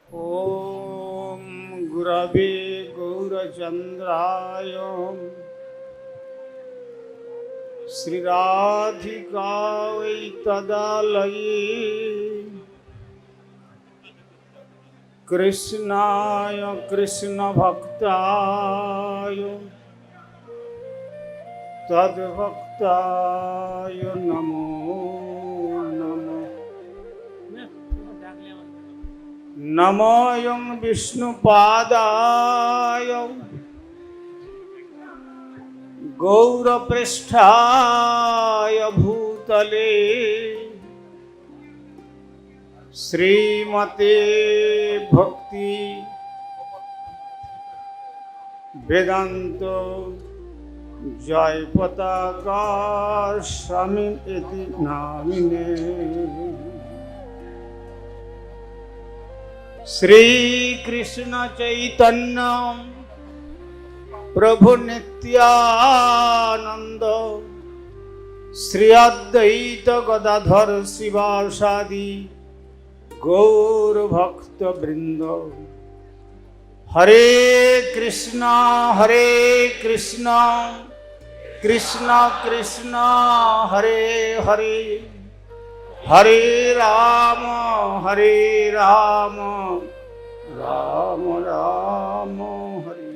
ॐ गुरवे गौरचन्द्राय श्रीराधिकायै तदालये कृष्णाय कृष्णभक्ताय तद्भक्ताय नमो नमः। नमोऽयं विष्णुपादाय गौरपृष्ठाय भूतले श्रीमते भक्ति वेदांत जय पताका स्वामी इति नामिने। श्री कृष्ण चैतन्य प्रभु नित्यानंद श्री अद्वैत गदाधर शिवासादि गौर भक्त वृंद। हरे कृष्णा कृष्ण कृष्ण हरे हरे, हरे राम राम राम हरे।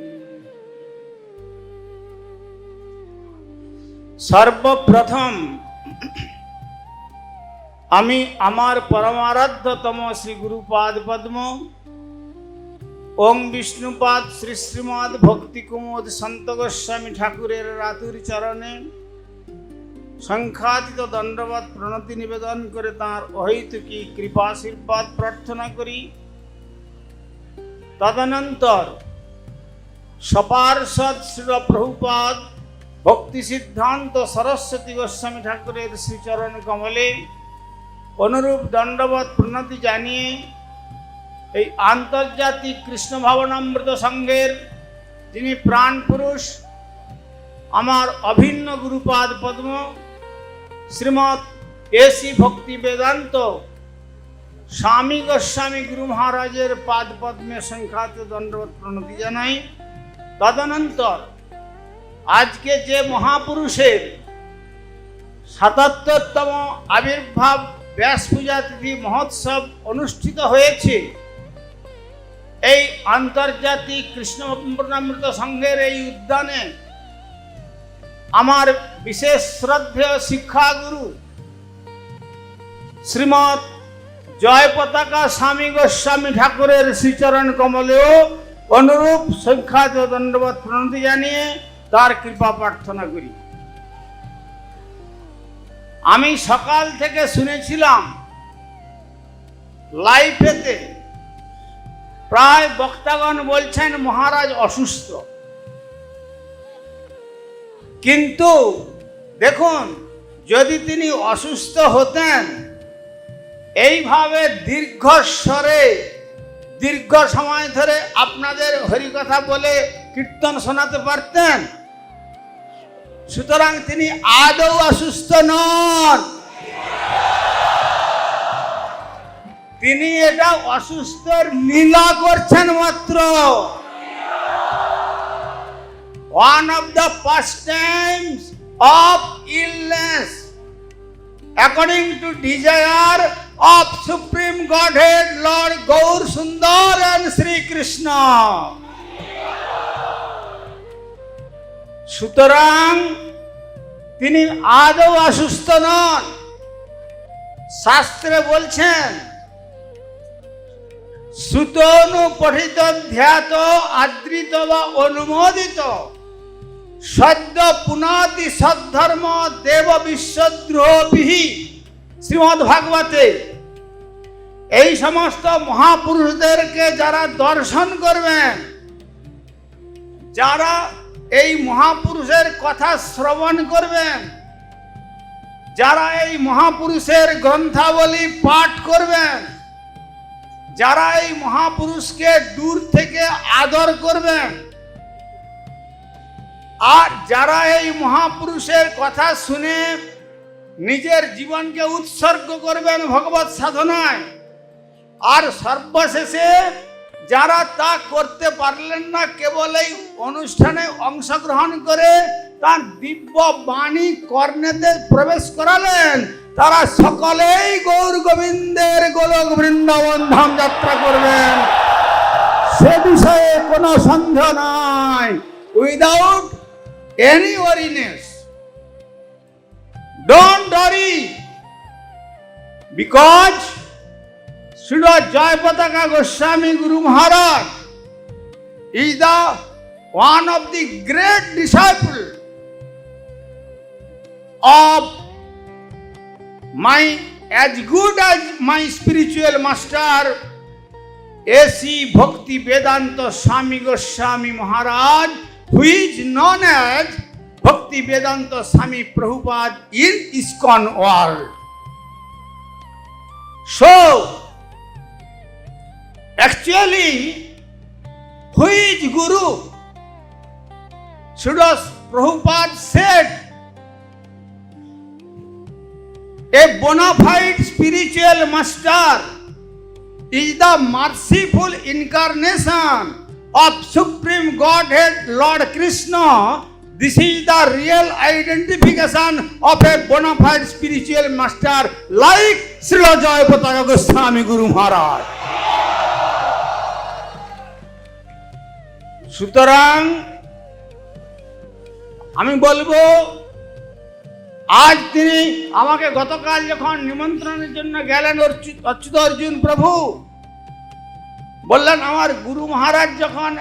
सर्वप्रथम আমি আমার পরমারাধ্যতম শ্রী গুরুপাদ পদ্ম ওং বিষ্ণুপাদ শ্রী শ্রীমদ ভক্তি কুমোদ সন্ত গোস্বামী ঠাকুরের রাতুর চরণে সংখ্যাতীত দণ্ডবত প্রণতি নিবেদন করে তাঁর অহৈতুকী কৃপাশীর্বাদ প্রার্থনা করি। তদনন্তর সপার্ষদ শ্রীল প্রভুপাদ ভক্তি সিদ্ধান্ত সরস্বতী গোস্বামী ঠাকুরের শ্রীচরণ কমলে অনুরূপ দণ্ডবত প্রণতি জানিয়ে এই আন্তর্জাতিক কৃষ্ণ ভাবনামৃত সংঘের যিনি প্রাণ পুরুষ আমার অভিন্ন গুরুপাদ পদ্ম শ্রীমৎ এসি ভক্তি বেদান্ত স্বামী গোস্বামী গুরু মহারাজের পাদ পদ্মে সংখ্যাত দণ্ডবত প্রণতি জানাই। তদনন্তর আজকে যে মহাপুরুষের ৭৭তম আবির্ভাব ব্যাস পূজা তিথি মহোৎসব অনুষ্ঠিত হয়েছে, এই আন্তর্জাতিক কৃষ্ণ ভাবনামৃত সংঘের এই উদ্যানে আমার বিশেষ শ্রদ্ধেয় শিক্ষাগুরু শ্রীমৎ জয় পতাকা স্বামী গোস্বামী ঠাকুরের শ্রীচরণ কমলেও অনুরূপ সংখ্যাত দণ্ডবত প্রণতি জানিয়ে তার কৃপা প্রার্থনা করি। আমি সকাল থেকে শুনেছিলাম লাইভেতে প্রায় বক্তাগণ বলছেন মহারাজ অসুস্থ, কিন্তু দেখুন যদি তিনি অসুস্থ হতেন এইভাবে দীর্ঘস্বরে দীর্ঘ সময় ধরে আপনাদের হরিকথা বলে কীর্তন শোনাতে পারতেন। সুতরাং তিনি আদৌ অসুস্থ নন, তিনি এটা অসুস্থর লীলা করছেন মাত্র। One of the pastimes of illness according to desire of Supreme Godhead Lord Gaur Sundar and Sri Krishna. সুতরাং তিনি আদৌ অসুস্থ নন। শাস্ত্রে বলছেন সুতনু পঠিত ধ্যাত আদৃত বা অনুমোদিত সদ্য পুনাতি সদ্ধর্ম দেব বিশ্বদ্রোহী। শ্রীমদ্ ভাগবতে এই সমস্ত মহাপুরুষদেরকে যারা দর্শন করবেন, যারা এই মহাপুরুষের কথা শ্রবণ করবেন, যারা এই মহাপুরুষের গ্রন্থাবলী পাঠ করবেন, যারা এই মহাপুরুষকে দূর থেকে আদর করবেন, আর যারা এই মহাপুরুষের কথা শুনে নিজের জীবনকে উৎসর্গ করবেন ভগবত সাধনায়, আর সর্বশেষে যারা তা করতে পারলেন না, কেবল এই অনুষ্ঠানে অংশগ্রহণ করে তার দিব্য বাণী কর্ণেতে প্রবেশ করালেন, তারা সকলেই গৌর গোবিন্দের গোলক বৃন্দাবন ধাম যাত্রা করবেন, সে বিষয়ে কোনো সন্দেহ নাই। Without any ওয়ারিনেস, don't worry, because Srila Jayapataka Goswami Guru Maharaj is the one of the great disciple of my, as good as my spiritual master A.C. Bhakti Vedanta Swami Goswami Maharaj, who is known as Bhakti Vedanta Swami Prabhupada in ISKCON world. So, actually, who is Guru? Srila Prabhupada said, a bona fide spiritual master is the merciful incarnation of Supreme Godhead Lord Krishna. This is the real identification of a bona fide spiritual master like Srila Jayapataka Goswami Guru Maharaj. সুতরাং আমি বলবো, আজ তিনি আমাকে গতকাল যখন নিমন্ত্রণের জন্য গেলেন অচ্যুত অর্জুন প্রভু, বললেন আমার গুরু মহারাজ যখন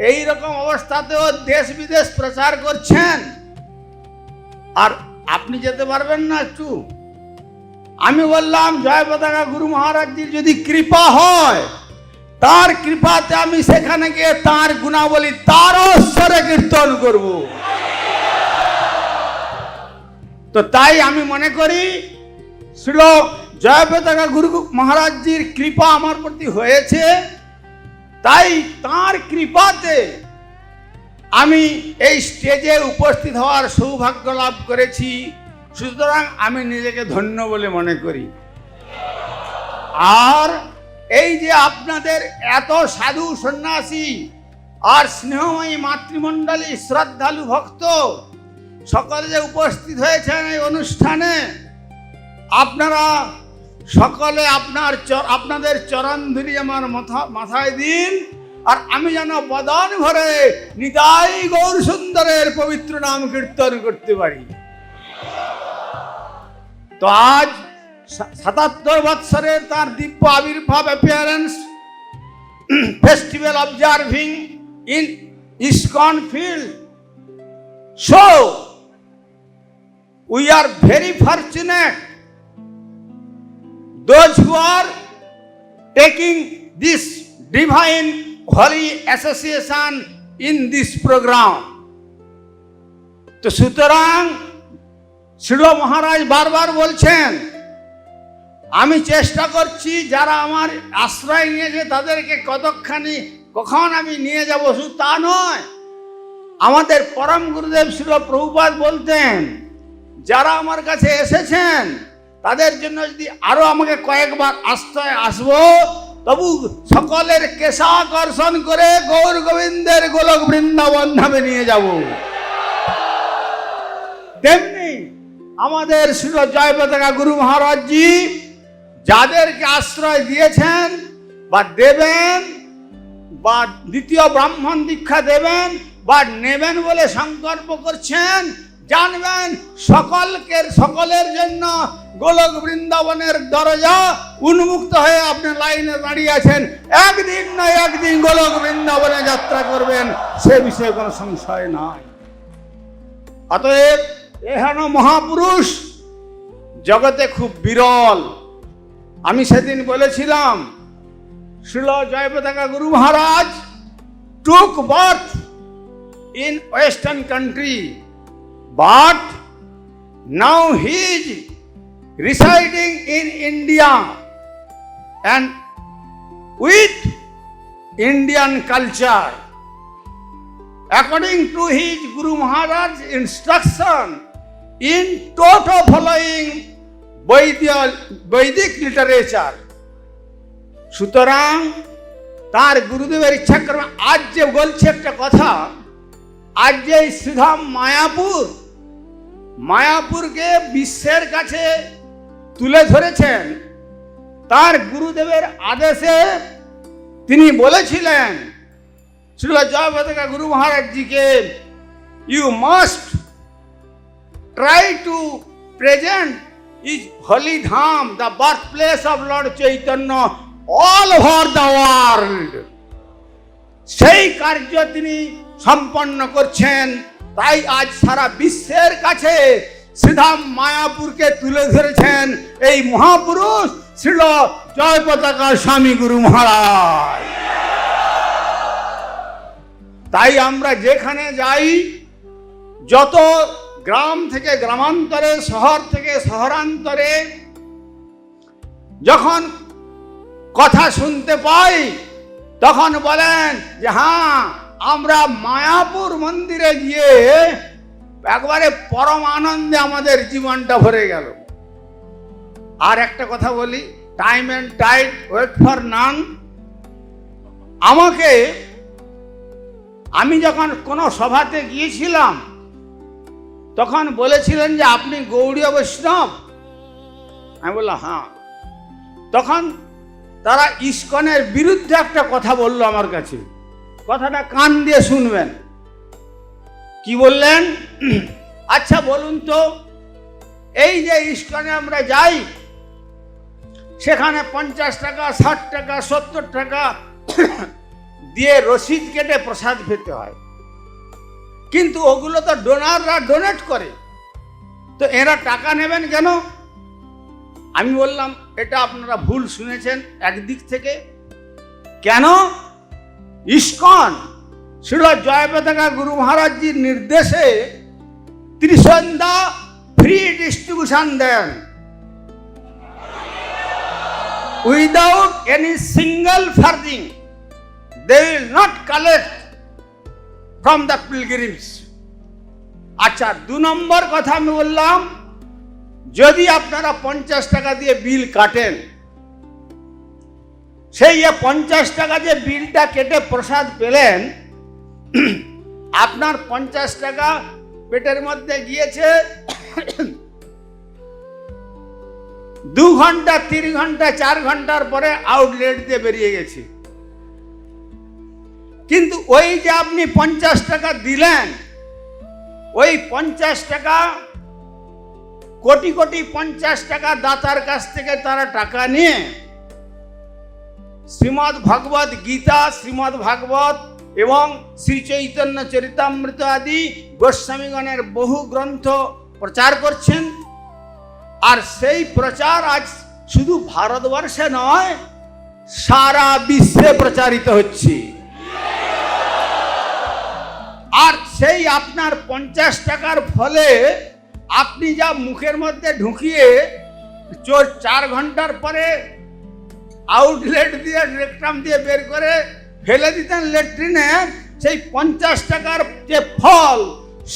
এই রকম অবস্থাতেও দেশ বিদেশ প্রচার করছেন, আর আপনি যেতে পারবেন না একটু? আমি বললাম জয়পতাকা গুরু মহারাজজির যদি কৃপা হয়, তার কৃপাতে আমি সেখানে গিয়ে তার গুণাবলী তার স্বরে কীর্তন করব। তো তাই আমি মনে করি শ্রীল জয়পতাকা গুরু মহারাজজির কৃপা আমার প্রতি হয়েছে, তাই তার কৃপাতে আমি এই স্টেজে উপস্থিত হওয়ার সৌভাগ্য লাভ করেছি। সুতরাং আমি নিজেকে ধন্য বলে মনে করি। আর এই যে আপনাদের এত সাধু সন্ন্যাসী আর স্নেহময়ী মাতৃমণ্ডলী শ্রদ্ধালু ভক্ত সকলে যে উপস্থিত হয়েছেন এই অনুষ্ঠানে, আপনারা সকলে আপনাদের চরণ ধুলি আমার মাথায় দিন, আর আমি যেন বদন ভরে নিতাই গৌর সুন্দরের পবিত্র নাম কীর্তন করতে পারি। তো আজ 77 বৎসরের তার দিব্য আবির্ভাব appearance festival observing in ISKCON field. So we are very fortunate, those who are taking this divine holy association in this program. তো সুতরাং শ্রীল মহারাজ বারবার বলছেন, আমি চেষ্টা করছি যারা আমার আশ্রয় নিয়েছে তাদেরকে কখন আমি নিয়ে যাব, শুধু তা নয়, আমাদের পরম গুরুদেব শ্রীল প্রভুপাদ বলতেন যারা আমার কাছে এসেছেন তাদের জন্য যদি আরো আমাকে কয়েকবার আশ্রয় আসবো, তবু সকলের কেশাকর্ষণ করে গৌর গোবিন্দের গোলক বৃন্দাবন ধামে নিয়ে যাব। তেমনি আমাদের শ্রী জয়পতাকা গুরু মহারাজজি যাদেরকে আশ্রয় দিয়েছেন বা দেবেন বা দ্বিতীয় ব্রাহ্মণ দীক্ষা দেবেন বা নেবেন বলে সংকল্প করছেন, জানবেন সকলের জন্য গোলক বৃন্দাবনের দরজা উন্মুক্ত হয়ে আপনি লাইনে দাঁড়িয়ে আছেন। একদিন না একদিন গোলক বৃন্দাবনে যাত্রা করবেন, সে বিষয়ে কোনো সংশয় নাই। অতএব এহেন মহাপুরুষ জগতে খুব বিরল। আমি সেদিন বলেছিলাম শ্রীল জয়পতাকা গুরু মহারাজ took birth in Western country, but now he is residing in India and with Indian culture. According to his Guru Maharaj's instruction, in total following Vedic literature, সুতরাং তার গুরুদেবের ইচ্ছা ক্রমে আজ যে বলছে একটা কথা, আজ যে শ্রীধাম মায়াপুরকে বিশ্বের কাছে তুলে ধরেছেন, তার গুরুদেবের আদেশে তিনি বলেছিলেন শ্রীল জয়প্রতাকা গুরু মহারাজজিকে, you must try to present is holy dham, the birthplace of Lord Chaitanya, all over the world. সেই কার্য তিনি সম্পন্ন করছেন। তাই আজ সারা বিশ্বের কাছে শ্রীধাম মায়াপুরকে তুলে ধরেছেন এই মহাপুরুষ শ্রীল জয়প্রতাকা স্বামী গুরু মহারাজ। তাই আমরা যেখানে যাই, যত গ্রাম থেকে গ্রামান্তরে, শহর থেকে শহরান্তরে যখন কথা শুনতে পাই, তখন বলেন যে হ্যাঁ, আমরা মায়াপুর মন্দিরে গিয়ে একবারে পরম আনন্দে আমাদের জীবনটা ভরে গেল। আর একটা কথা বলি, time and tide wait for none. আমি যখন কোনো সভাতে গিয়েছিলাম, তখন বলেছিলেন যে আপনি গৌড়ীয় বৈষ্ণব। আমি বললাম হ্যাঁ। তখন তারা ইস্কনের বিরুদ্ধে একটা কথা বললো আমার কাছে। কথাটা কান দিয়ে শুনবেন। কি বললেন? আচ্ছা বলুন তো, এই যে ইস্কনে আমরা যাই, সেখানে 50 টাকা, 60 টাকা, 70 টাকা দিয়ে রসিদ কেটে প্রসাদ খেতে হয়, কিন্তু ওগুলো তো ডোনাররা ডোনেট করে, তো এরা টাকা নেবেন কেন? আমি বললাম এটা আপনারা ভুল শুনেছেন একদিক থেকে। কেন? ইস্কন শ্রীল জয়প্রতাকা গুরু মহারাজজির নির্দেশে ত্রিসন্ধ্যা ফ্রি ডিস্ট্রিবিউশন দেন, without any single farthing. They will not collect from the pilgrims. আচ্ছা, 2 নম্বর কথা আমি বললাম, যদি আপনারা 50 টাকা দিয়ে বিল কাটেন, সেই 50 টাকা যে বিলটা কেটে প্রসাদ পেলেন, আপনার 50 টাকা পেটের মধ্যে গিয়েছে 2 ঘন্টা, 3 ঘন্টা, 4 ঘন্টার পরে আউটলেট দিয়ে বেরিয়ে গেছে। কিন্তু ওই যে আপনি 50 টাকা দিলেন, ওই 50 টাকা কোটি কোটি 50 টাকা দাতার কাছ থেকে তারা টাকা নিয়ে শ্রীমদ্ ভগবত গীতা, শ্রীমদ্ ভাগবত এবং শ্রী চৈতন্য চরিতামৃত আদি গোস্বামীগণের বহু গ্রন্থ প্রচার করছেন। আর সেই প্রচার আজ শুধু ভারতবর্ষে নয়, সারা বিশ্বে প্রচারিত হচ্ছে। আর সেই আপনার 50 টাকার ফলে আপনি যা মুখের মধ্যে ঢুকিয়ে 4 ঘন্টার পরে আউটলেট দিয়ে রেকটাম দিয়ে বের করে ফেলে দিতেন ল্যাট্রিনে, সেই 50 টাকার যে ফল,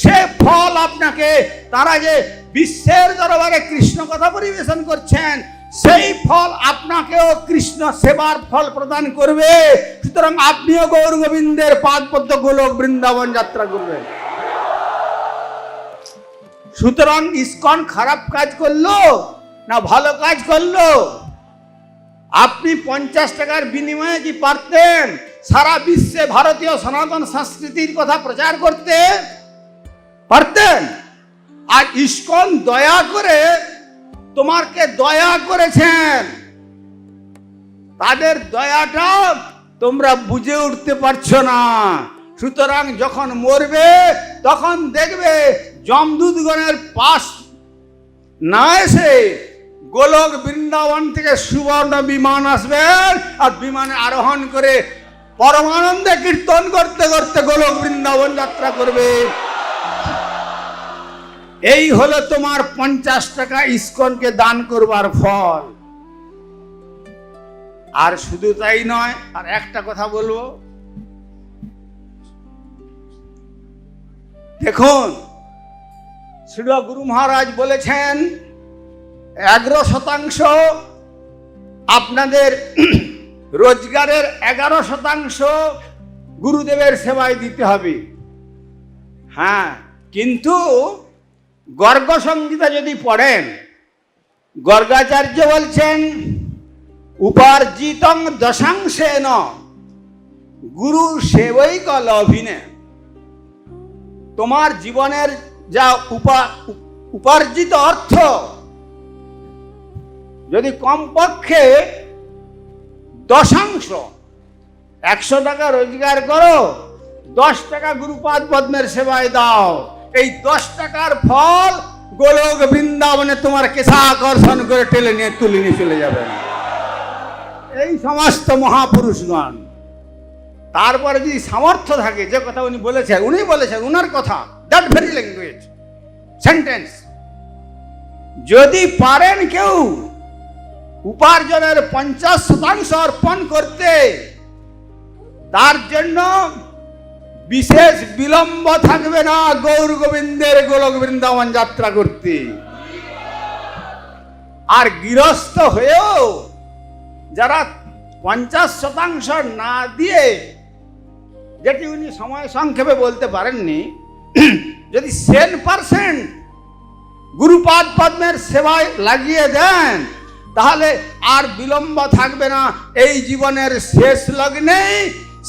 সে ফল আপনাকে তারা যে বিশ্বের দরবারে কৃষ্ণ কথা পরিবেশন করছেন, সেই ফল আপনাকেও কৃষ্ণ সেবার ফল প্রদান করবে। সুতরাং আপনিও গৌর গোবিন্দের পাদপদ্ম গোলক বৃন্দাবন যাত্রা করবেন। সুতরাং ইস্কন খারাপ কাজ করলো না ভালো কাজ করলো? আপনি 50 টাকার বিনিময়ে কি পারতেন সারা বিশ্বে ভারতীয় সনাতন সংস্কৃতির কথা প্রচার করতে? পারতেন। আর ইস্কন দয়া করে তোমাকে দয়া করেছেন, তাদের দয়াটা তোমরা বুঝে উঠতে পারছো না। সুতরাং যখন মরবে তখন দেখবে যমদূতগণের পাশ না এসে গোলক বৃন্দাবন থেকে সুবর্ণ বিমান আসবেন, আর বিমানে আরোহণ করে পরমানন্দে কীর্তন করতে করতে গোলক বৃন্দাবন যাত্রা করবে। এই হলো তোমার 50 টাকা ইস্কনকে দান করবার ফল। আর শুধু তাই নয়, আর একটা কথা বলবো, দেখুন শ্রীল গুরু মহারাজ বলেছেন 11% আপনাদের রোজগারের 11% গুরুদেবের সেবায় দিতে হবে। হ্যাঁ, কিন্তু গর্গ সংহিতা যদি পড়েন, গর্গাচার্য বলছেন উপার্জিতং দশাংশেন গুরু সেবৈক লভিনে। তোমার জীবনের যা উপার্জিত অর্থ যদি কমপক্ষে 10%, 100 টাকা রোজগার করো, 10 টাকা গুরুপাদ পদ্মের সেবায় দাও, এই 10 টাকার ফল গোলক বৃন্দাবনে তোমার কেশা আকর্ষণ করে টেলে নিয়ে তুলে নিয়ে চলে যাবে। এই সমস্ত মহাপুরুষগণ। তারপরে যদি সামর্থ্য থাকে, যে কথা উনি বলেছেন, উনার কথা, দ্যাট ভেরি ল্যাঙ্গুয়েজ সেন্টেন্স, যদি পারেন কেউ উপার্জনের 50% অর্পণ করতে, তার জন্য বিশেষ বিলম্ব থাকবে না গৌর গোবিন্দের গোলক বৃন্দাবন যাত্রা করতে। আর গৃহস্থ হয়েও যারা 50% না দিয়ে, যেটি উনি সময় সংক্ষেপে বলতে পারেননি, যদি 10% গুরুপাদ পদ্মের সেবায় লাগিয়ে দেন, তাহলে আর বিলম্ব থাকবে না। এই জীবনের শেষ লগ্নেই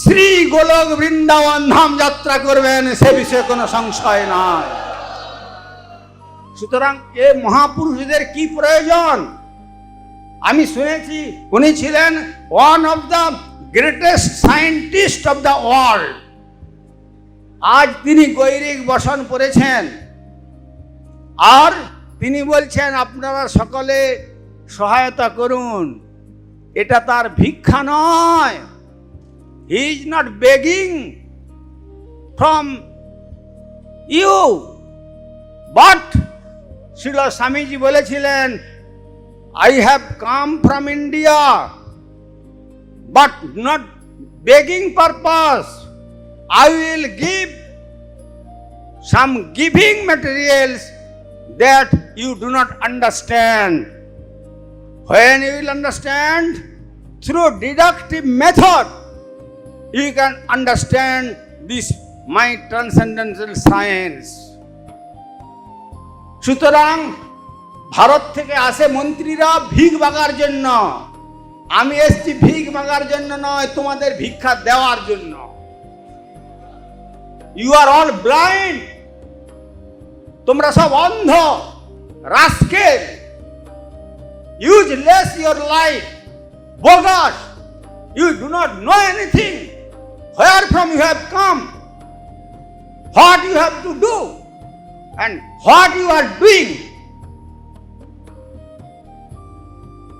শ্রী গোলক বৃন্দাবন ধাম যাত্রা করবেন, সে বিষয়ে কোনো সংশয় নাই। সুতরাং এ মহাপুরুষদের কি প্রয়োজন? আমি শুনেছি উনি ছিলেন one of the greatest scientist of the world. আজ তিনি গৈরিক বসন পড়েছেন, আর তিনি বলছেন আপনারা সকলে সহায়তা করুন। এটা তার ভিক্ষা নয়। He is not begging from you, but Srila Swamiji বলেছিলেন, I have come from India, but not begging purpose. I will give some giving materials that you do not understand. When you will understand through deductive method, you can understand this my transcendental science. সুতরাং ভারত থেকে আসে মন্ত্রীরা ভিক মাগার জন্য। আমি এসছি ভিক মাগার জন্য নয়, তোমাদের ভিক্ষা দেওয়ার জন্য। ইউ আর অল ব্লাইন্ড, তোমরা সব অন্ধ, rascal, useless your life, bogus, you do not know anything, where from you have come, what you have to do, and what you are doing.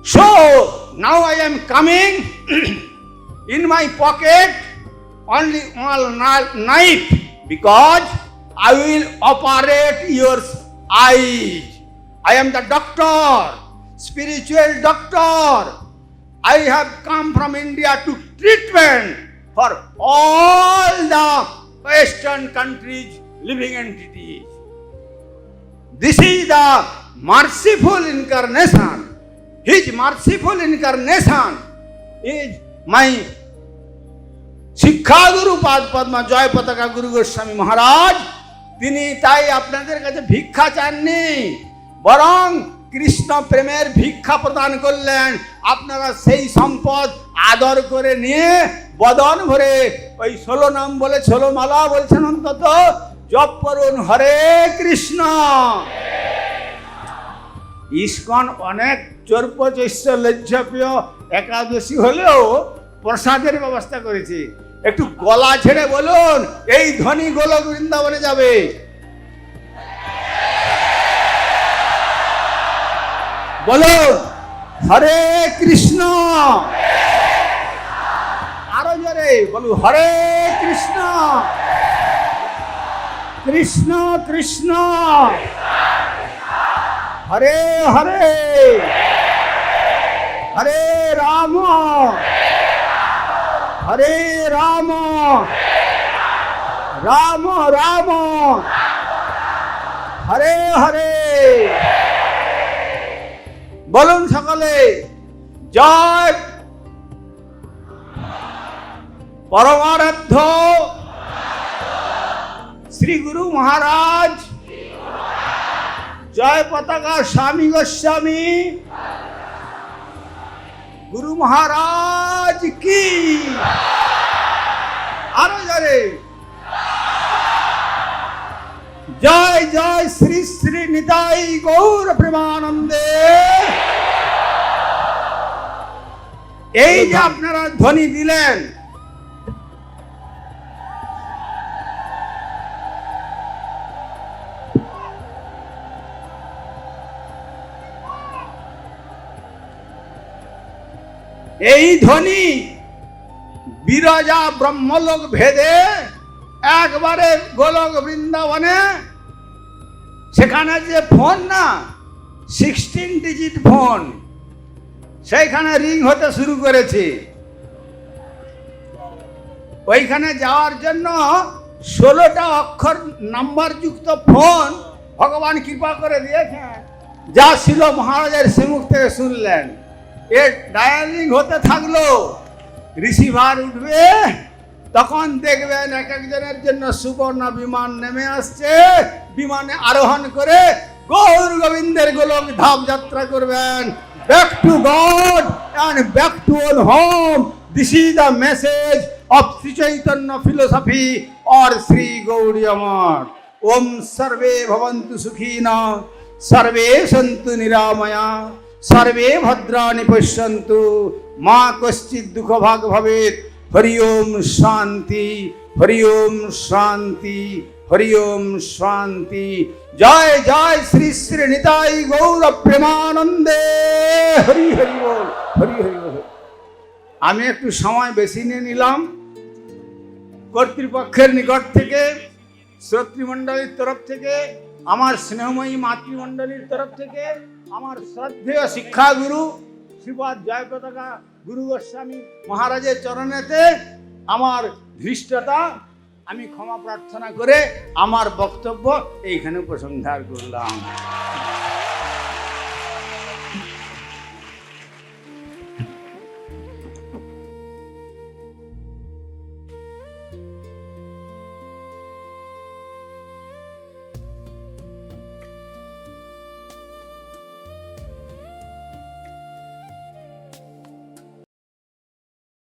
So now I am coming in my pocket only one knife, because I will operate your eyes. I am the doctor, spiritual doctor. I have come from India to treatment for all the Western countries, living entities. This is the merciful incarnation. His merciful incarnation is my শিক্ষা গুরু পাদ পদ্মা জয় পতাকা গুরু গোস্বামী মহারাজ। তিনি তাই আপনাদের কাছে ভিক্ষা চাননি, বরং কৃষ্ণ প্রেমের ভিক্ষা প্রদান করলেন। আপনারা সেই সম্পদ আদর করে নিয়ে বদন ভরে ওই 16 নাম বলে 16 মালা বলছেন অন্তত জপ করুন, হরে কৃষ্ণ। ইস্কন অনেক চৈশ্য লজ্জাপ্রিয় একাদশী হলেও প্রসাদের ব্যবস্থা করেছে। একটু গলা ছেড়ে বলুন, এই ধ্বনি গোলক বৃন্দাবনে যাবে। বলুন হরে কৃষ্ণ, আরো জোরে বলুন হরে কৃষ্ণ, কৃষ্ণ কৃষ্ণ হরে হরে, হরে রাম হরে রাম, রাম রাম হরে হরে। বলুন সকলে জয় পরমারাধ্য শ্রী গুরু মহারাজ জয় পতাকা স্বামী গোস্বামী গুরু মহারাজ কি আরো জোরে জয় জয় শ্রী শ্রী নিতাই গৌর প্রেমানন্দে। এই যে আপনারা ধ্বনি দিলেন, এই ধ্বনি বিরজা ব্রহ্মলোক ভেদে একবারে গোলক বৃন্দাবনে, সেখানে যে ফোন না 16 ডিজিট ফোন, সেইখানে রিং হতে শুরু করেছে। ওইখানে যাওয়ার জন্য 16টা অক্ষর নাম্বার যুক্ত ফোন ভগবান কৃপা করে দিয়েছেন। যা ছিল মহারাজের শ্রীমুখ থেকে শুনলেন, এর ডায়ালিং হতে থাকলো, রিসিভার উঠবে, তখন দেখবেন এক একজনের জন্য সুবর্ণ বিমান নেমে আসছে। বিমানে আরোহণ করে গৌর গোবিন্দের গোলক ধাম যাত্রা করবেন। Back to God and back to all home. This is the message of Shri Chaitanya philosophy or Shri Gaudiya Math. ওম সর্বে ভবন্তু সুখিনা, সর্বে সন্তু নিরাময়া, সর্বে ভদ্রাণি পশ্যন্তু, মা কশ্চিৎ দুঃখ ভাগ ভবেৎ। হরি ওম শান্তি, হরি ওম শান্তি, হরি ওম শান্তি। জয় জয় শ্রী শ্রী নিতাই গৌর প্রেমানন্দে। হরি হরি বল, হরি হরি বল। আমি একটু সময় বেশি নিয়ে নিলাম। কর্তৃপক্ষের নিকট থেকে, শ্রোতৃমণ্ডলীর তরফ থেকে, আমার স্নেহময়ী মাতৃমণ্ডলীর তরফ থেকে, আমার শ্রদ্ধেয় শিক্ষাগুরু শ্রীপাদ জয় পতাকা গুরু গোস্বামী মহারাজের চরণেতে আমার ধৃষ্টতা আমি ক্ষমা প্রার্থনা করে আমার বক্তব্য এইখানে উপসংহার করলাম।